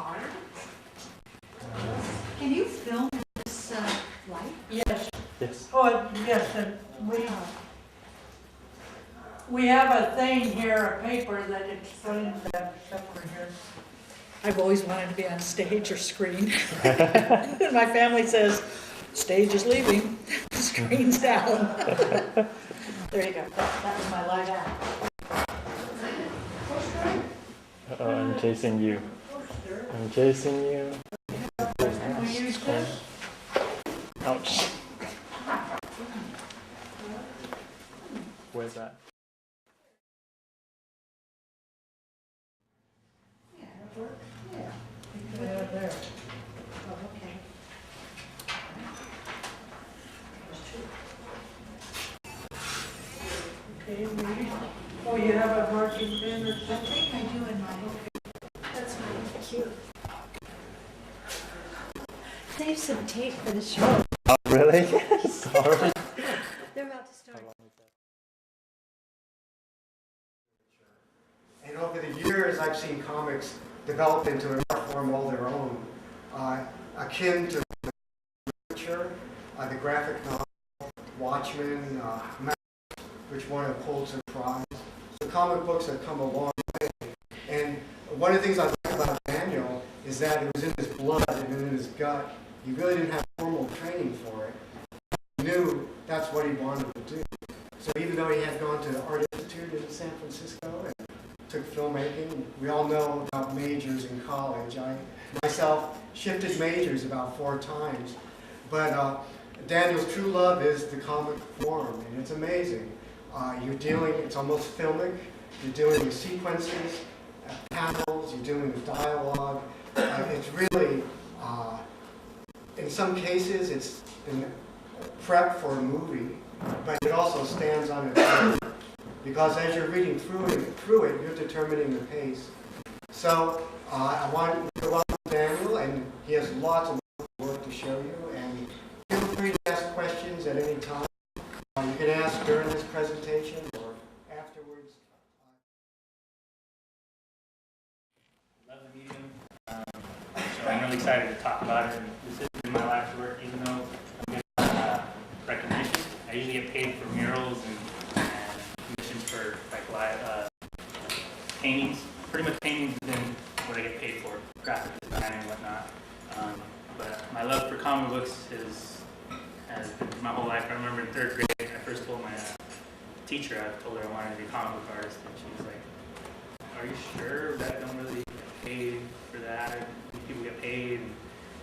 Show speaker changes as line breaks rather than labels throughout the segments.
hard. Can you film this light?
Yes.
Yes.
Oh, yes, and we have a thing here, a paper that explains that stuff over here.
I've always wanted to be on stage or screen. My family says, stage is leaving, screen's down. There you go, that was my live act.
Oh, I'm chasing you. I'm chasing you.
Can we use this?
Ouch. Where's that?
Yeah, there.
Oh, okay.
Okay, maybe. Oh, you have a marking pen or
I
something?
think I do in my, that's my cute.
Save some tape for the show.
Oh, really? Sorry.
They're about to start.
And over the years, I've seen comics develop into an art form all their own, akin to literature, the graphic novel, Watchmen, which won a Pulitzer Prize. So comic books have come a long way. And one of the things I like about Daniel is that it was in his blood and in his gut. He really didn't have formal training for it. He knew that's what he wanted to do. So even though he had gone to the Art Institute in San Francisco and took filmmaking, we all know about majors in college. I myself shifted majors about 4 times. But Daniel's true love is the comic form, and it's amazing. You're dealing, it's almost filmic. You're dealing with sequences, panels, you're dealing with dialogue. It's really, in some cases, it's been prep for a movie, but it also stands on its own. Because as you're reading through it, you're determining the pace. So I want to welcome Daniel, and he has lots of work to show you. And feel free to ask questions at any time. You can ask during this presentation or afterwards.
Love the medium, so I'm really excited to talk about it. This is my life's work, even though I'm getting recognition. I usually get paid for murals and commissions for like live paintings. Pretty much paintings is in what I get paid for, graphic design and whatnot. But my love for comic books has been my whole life. I remember in 3rd grade, I first told my teacher, I told her I wanted to be a comic book artist, and she was like, "Are you sure that I don't really get paid for that? People get paid?" And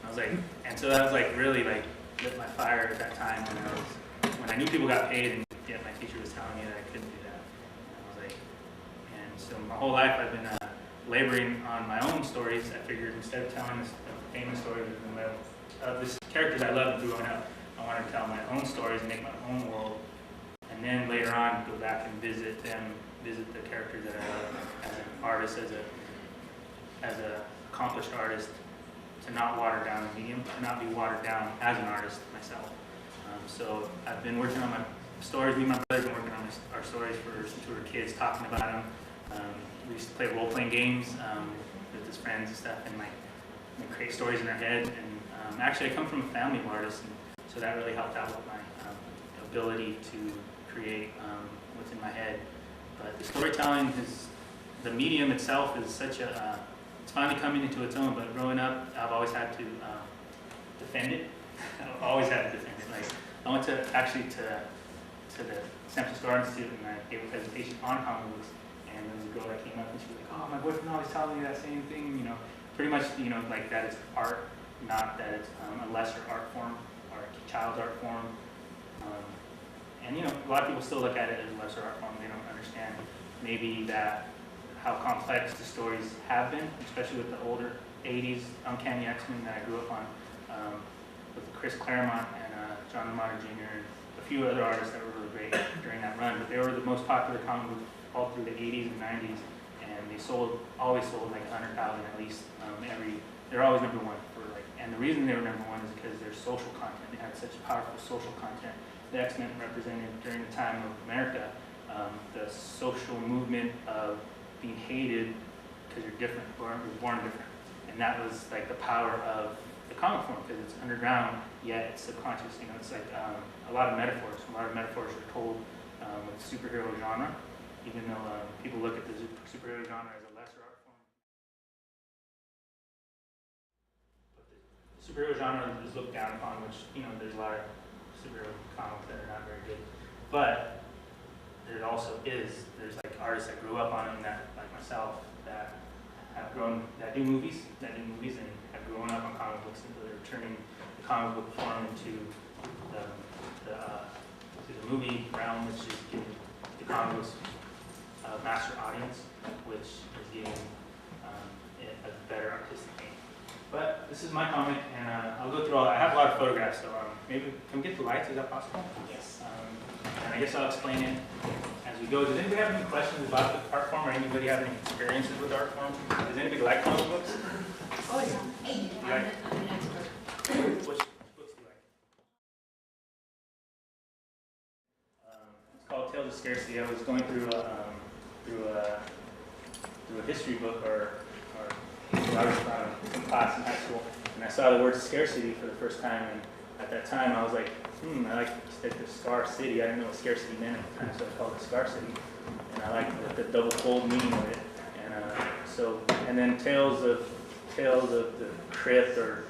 I was like, and so that was like really like lit my fire at that time when I knew people got paid, and yet my teacher was telling me that I couldn't do that. And I was like, and so my whole life I've been laboring on my own stories. I figured instead of telling this famous stories of this characters I loved growing up, I wanted to tell my own stories and make my own world, and then later on go back and visit them, visit the characters that I love as an artist, as an accomplished artist, to not water down the medium, to not be watered down as an artist myself. So I've been working on my stories. Me and my brother have been working on our stories since we were kids, talking about them. We used to play role-playing games with his friends and stuff, and like create stories in our head. And actually, I come from a family of artists, and so that really helped out with my ability to create what's in my head. But the storytelling the medium itself is such a, it's finally coming into its own. But growing up, I've always had to defend it. I've always had to defend it. Like I went to the San Francisco Art Institute, and I gave a presentation on comic books. And there was a girl that came up, and she was like, "Oh, my boyfriend always telling me that same thing, you know, pretty much, you know, like that it's art, not that it's a lesser art form or a child art form." And you know, a lot of people still look at it as a lesser art form. They don't understand maybe that how complex the stories have been, especially with the older 80s Uncanny X-Men that I grew up on, with Chris Claremont and John Romita Jr. and a few other artists that were really great during that run. But they were the most popular comic books all through the 80s and 90s, and they always sold like 100,000 at least they're always number one for like, and the reason they were number one is because their social content. They had such powerful social content. The X-Men represented during the time of America the social movement of being hated because you're different, or born different, And that was like the power of the comic form, because it's underground, yet it's subconscious. You know, it's like a lot of metaphors. A lot of metaphors are told with superhero genre, even though people look at the superhero genre as a lesser art form. But the superhero genre is looked down upon, which, you know, there's a lot of superhero comics that are not very good. But there also is, there's like artists that grew up on them, that, like myself, that have grown, that do movies and have grown up on comic books, and they're turning the comic book form into the movie realm, which is giving the comic books a master audience, which is giving it a better artistic name. But this is my comic, and I'll go through all that. I have a lot of photographs, so maybe can we get the lights? Is that possible? Yes. And I guess I'll explain it as we go. Does anybody have any questions about the art form, or anybody have any experiences with art form? Does anybody like comic books?
Oh, yeah.
You like,
I'm an expert.
which books do you like? It's called Tales of Scarcity. I was going through a history book, or I was in class in high school, and I saw the word scarcity for the first time. And at that time, I was like, I like the Scar City. I didn't know what scarcity meant at the time, so I called it Scar City. And I like the double fold meaning of it. And and then Tales of the Crypt, or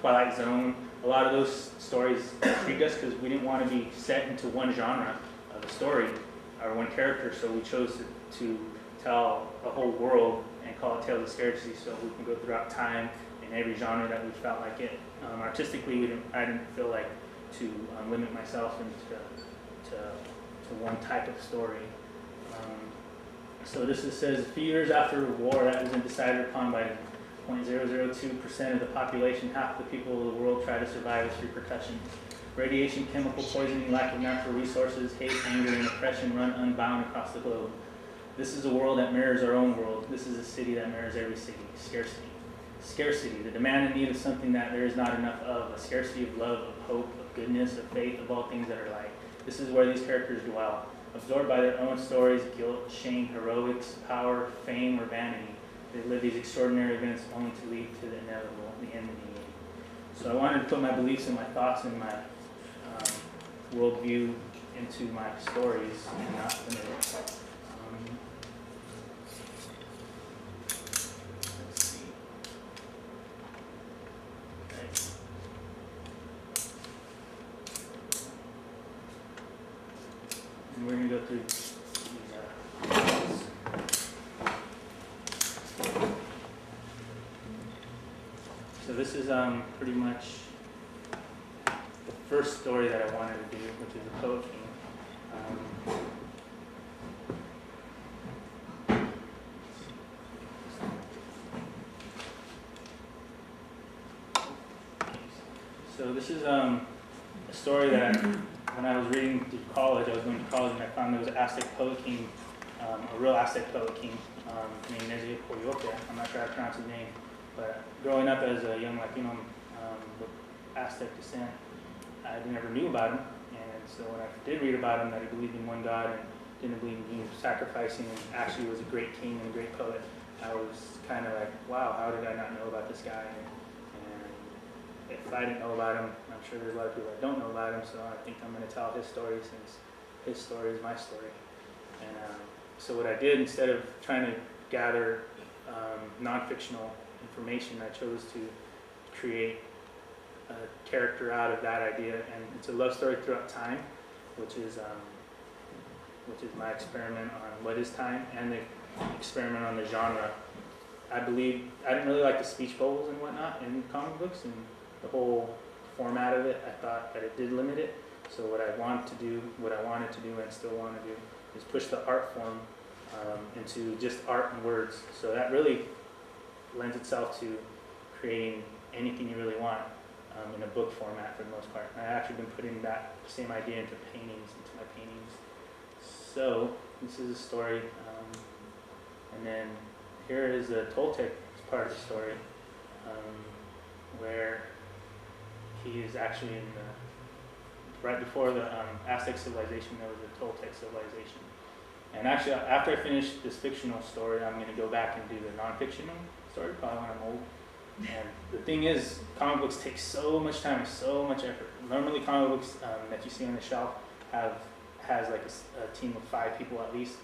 Twilight Zone. A lot of those stories intrigued us because we didn't want to be set into one genre of a story or one character, so we chose to tell a whole world and call it Tales of Scarcity, so we can go throughout time in every genre that we felt like it. Artistically, I didn't feel like to limit myself to one type of story. So this says, a few years after the war that was decided upon by 0.002% of the population, half the people of the world try to survive its repercussions. Radiation, chemical poisoning, lack of natural resources, hate, anger, and oppression run unbound across the globe. This is a world that mirrors our own world. This is a city that mirrors every city. Scarcity. Scarcity, the demand and need of something that there is not enough of. A scarcity of love, of hope, of goodness, of faith, of all things that are light. This is where these characters dwell. Absorbed by their own stories, guilt, shame, heroics, power, fame, or vanity. They live these extraordinary events only to lead to the inevitable, the end of the age. So I wanted to put my beliefs and my thoughts and my worldview into my stories and not limit it. Let's see. Okay. And we're going to go through these. So this is pretty much the first story that I wanted to do, which is the Poet King. So this is a story that when I was reading through college, I was going to college, and I found there was an Aztec Poet King, a real Aztec Poet King named Nezahualcóyotl. I'm not sure how to pronounce his name. But growing up as a young Latino with Aztec descent, I never knew about him. And so when I did read about him, that he believed in one God and didn't believe in being sacrificing, and actually was a great king and a great poet, I was kind of like, wow, how did I not know about this guy? And if I didn't know about him, I'm sure there's a lot of people that don't know about him, so I think I'm going to tell his story, since his story is my story. And so what I did, instead of trying to gather non-fictional information, I chose to create a character out of that idea, and it's a love story throughout time, which is my experiment on what is time, and the experiment on the genre. I didn't really like the speech bubbles and whatnot in comic books, and the whole format of it. I thought that it did limit it. So what I wanted to do, and still want to do, is push the art form into just art and words. So that really lends itself to creating anything you really want in a book format for the most part. And I've actually been putting that same idea into my paintings. So this is a story, and then here is the Toltec part of the story, where he is actually right before the Aztec civilization. There was a Toltec civilization, And actually, after I finish this fictional story, I'm going to go back and do the non-fictional story, probably when I'm old. And the thing is, comic books take so much time and so much effort. Normally, comic books that you see on the shelf has like a team of 5 people at least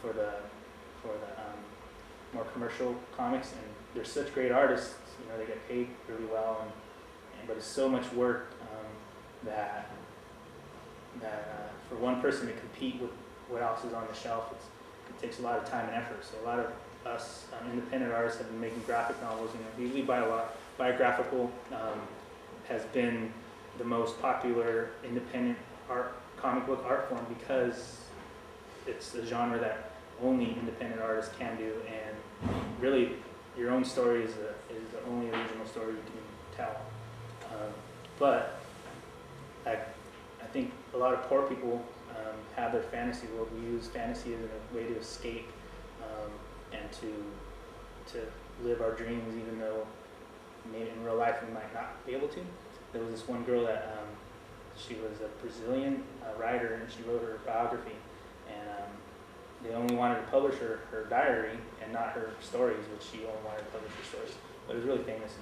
for the more commercial comics, and they're such great artists. You know, they get paid really well, but it's so much work that for one person to compete with what else is on the shelf, it takes a lot of time and effort. So a lot of us independent artists have been making graphic novels. You know, we usually buy a lot. Biographical has been the most popular independent comic book art form because it's a genre that only independent artists can do, and really your own story is the only original story you can tell. But I think a lot of poor people have their fantasy world. We use fantasy as a way to escape and to live our dreams, even though maybe in real life we might not be able to. There was this one girl that she was a Brazilian writer, and she wrote her biography, and they only wanted to publish her diary and not her stories, which she only wanted to publish her stories. But it was really famous,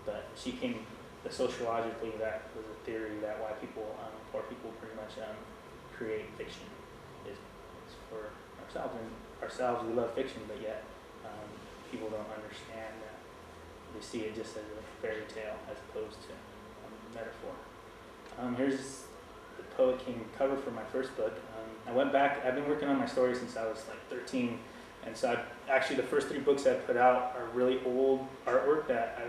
but she came, sociologically, that was a theory that why people, poor people pretty much create fiction is for ourselves. And ourselves, we love fiction, but yet people don't understand that. They see it just as a fairy tale as opposed to a metaphor. Here's the Poet King cover for my first book. I went back, I've been working on my story since I was like 13, and so actually the first 3 books I've put out are really old artwork that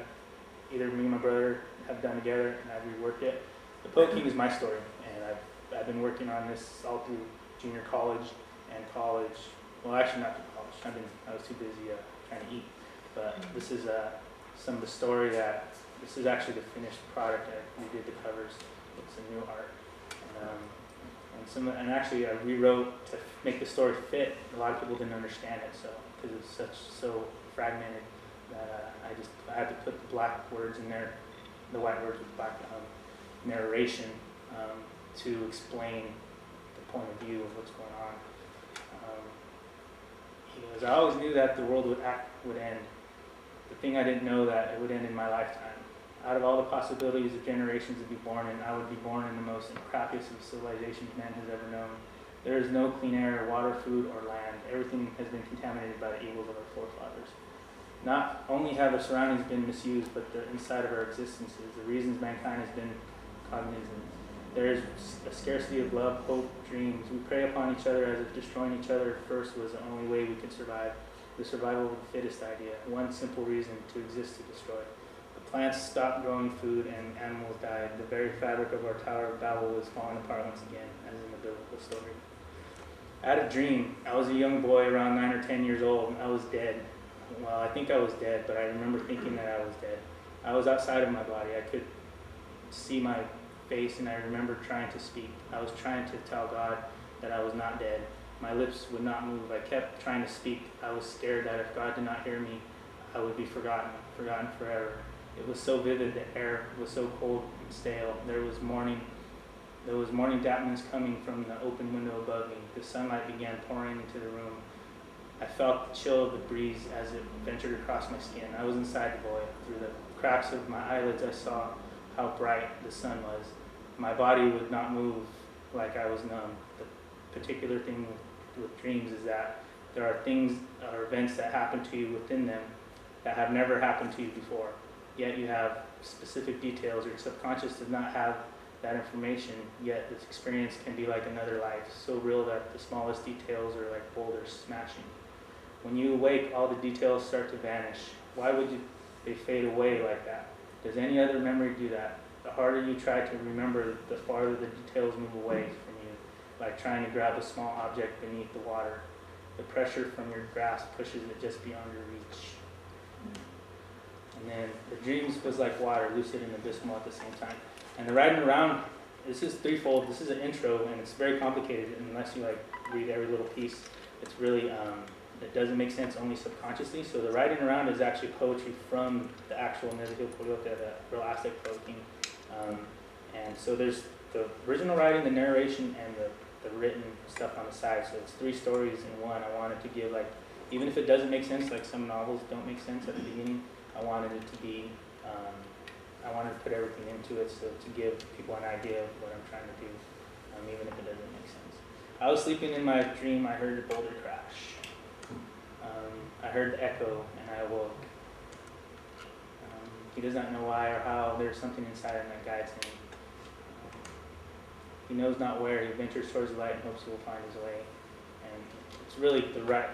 either me and my brother have done together, and I've reworked it. The Poet King is my story, and I've been working on this all through junior college and college. Well, actually not through college. I was too busy trying to eat. But this is some of the story this is actually the finished product. We did the covers. It's a new art. And actually I rewrote to make the story fit. A lot of people didn't understand it, so because it's so fragmented that I had to put the black words in there, the white words with black narration to explain the point of view of what's going on. He goes, I always knew that the world would end. The thing I didn't know that it would end in my lifetime. Out of all the possibilities of generations to be born in, I would be born in the most crappiest of civilizations man has ever known. There is no clean air, water, food, or land. Everything has been contaminated by the evils of our forefathers. Not only have our surroundings been misused, but the inside of our existences, the reasons mankind has been cognizant. There is a scarcity of love, hope, dreams. We prey upon each other as if destroying each other first was the only way we could survive. The survival of the fittest idea. One simple reason to exist to destroy. The plants stopped growing food and animals died. The very fabric of our Tower of Babel was falling apart once again, as in the biblical story. I had a dream. I was a young boy around 9 or 10 years old. I was dead. Well, I think I was dead, but I remember thinking that I was dead. I was outside of my body. I could see my face, and I remember trying to speak. I was trying to tell God that I was not dead. My lips would not move. I kept trying to speak. I was scared that if God did not hear me, I would be forgotten forever. It was so vivid, the air was so cold and stale. There was morning dampness coming from the open window above me. The sunlight began pouring into the room. I felt the chill of the breeze as it ventured across my skin. I was inside the void. Through the cracks of my eyelids, I saw how bright the sun was. My body would not move like I was numb. The particular thing with dreams is that there are things or events that happen to you within them that have never happened to you before. Yet you have specific details. Your subconscious does not have that information, yet this experience can be like another life, so real that the smallest details are like boulders smashing. When you awake, all the details start to vanish. Why would they fade away like that? Does any other memory do that? The harder you try to remember, the farther the details move away from you, like trying to grab a small object beneath the water. The pressure from your grasp pushes it just beyond your reach. And then the dreams was like water, lucid and abysmal at the same time. And the riding around, this is threefold. This is an intro, and it's very complicated unless you like read every little piece. It's really, it doesn't make sense only subconsciously. So the riding around is actually poetry from the actual Nezahualcóyotl, the real Aztec poet king. And so there's the original writing, the narration, and the written stuff on the side. So it's 3 stories in one. I wanted to give, like, even if it doesn't make sense, like some novels don't make sense at the beginning, I wanted it to be, I wanted to put everything into it, so to give people an idea of what I'm trying to do, even if it doesn't make sense. I was sleeping in my dream, I heard a boulder crash. I heard the echo, and I awoke. He does not know why or how. There's something inside him that guides him. He knows not where. He ventures towards the light and hopes he will find his way. And it's really the right